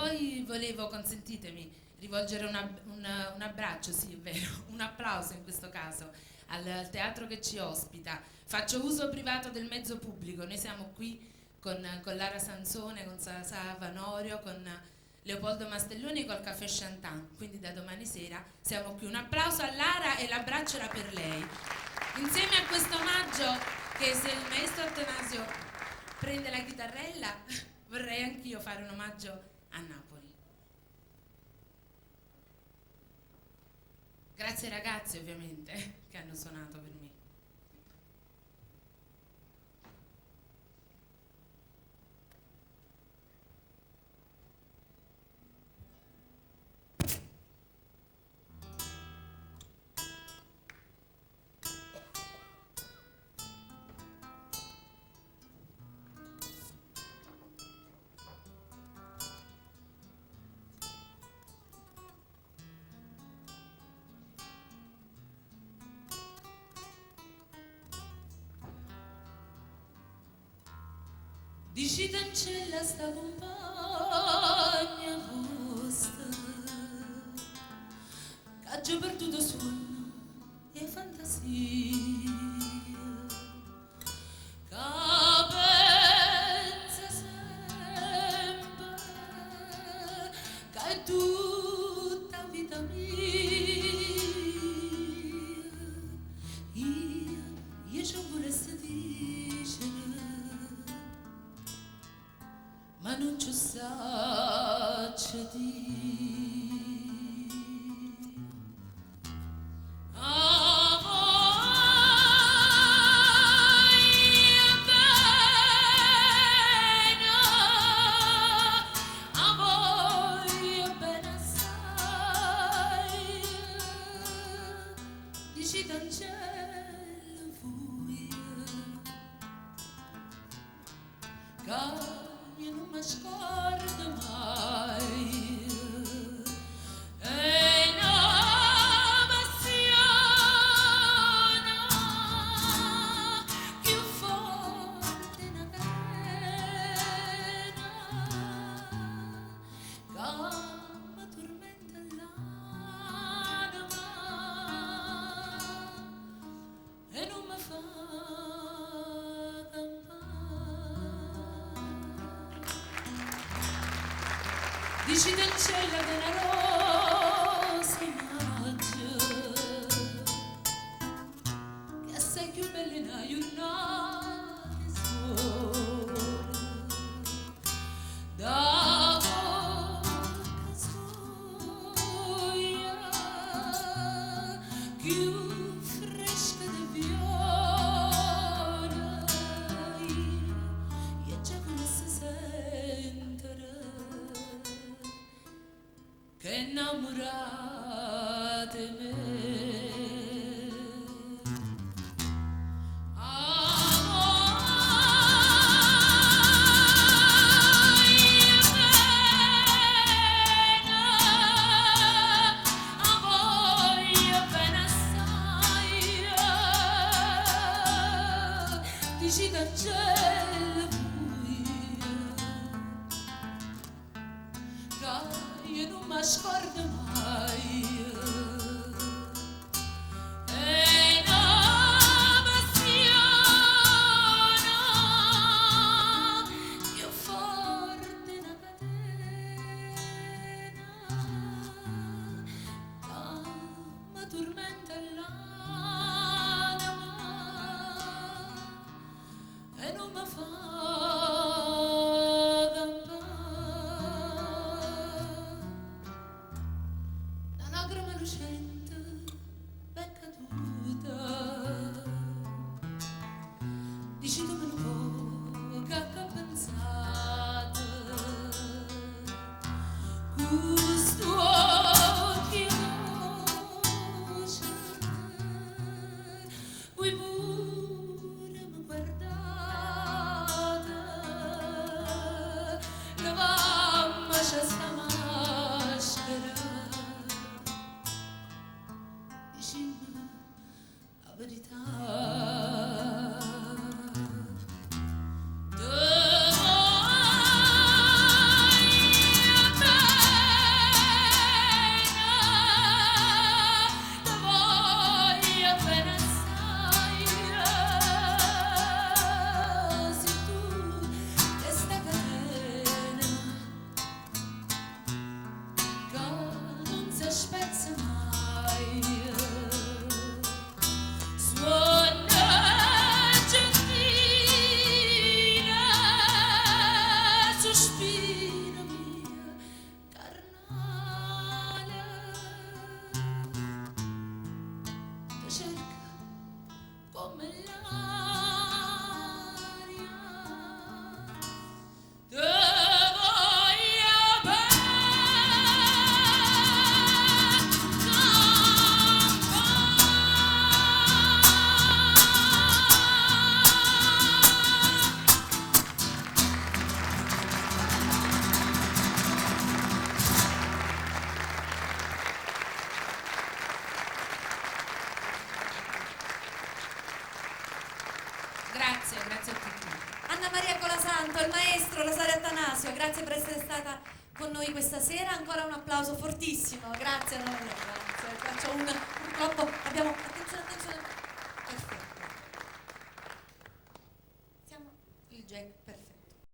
poi volevo, consentitemi, rivolgere un abbraccio, sì è vero, un applauso in questo caso al teatro che ci ospita. Faccio uso privato del mezzo pubblico, noi siamo qui con Lara Sansone, con Sasa Vanorio, con Leopoldo Mastelloni e col Caffè Chantant, quindi da domani sera siamo qui. Un applauso a Lara e l'abbraccio era per lei. Insieme a questo omaggio, che se il maestro Attanasio prende la chitarrella, vorrei anch'io fare un omaggio a Napoli. Grazie ai ragazzi ovviamente che hanno suonato per me. Dici cancella sta compagna vostra che ha già perduto sonno e fantasia, che pensa sempre che è tutta vita mia. Io ci vorresti dire ma non ci saccio di bene assai, dici d'angelo furia io non mi scordo mai. E una passione più forte di una catena che mi tormenta l'anima e non mi fa dici del cielo della rosa immagine che assai più bella in una giornata sola da bocca sua più fresca di viola e già come si sentirà che innamorate me. Voglio bene assai, dici d'argento io non mi scordo mai. E una passione più forte di una catena che mi tormenta l'anima e non mi fa dici dove un po' che ha pensato questo occhio dolce voi pure mi guardate la mamma c'è sta maschera dicimi la verità. Domani Grazie a tutti. Anna Maria Colasanto, il maestro Rosario Attanasio, grazie per essere stata con noi questa sera. Ancora un applauso fortissimo. Grazie Anna Maria, grazie. Faccio purtroppo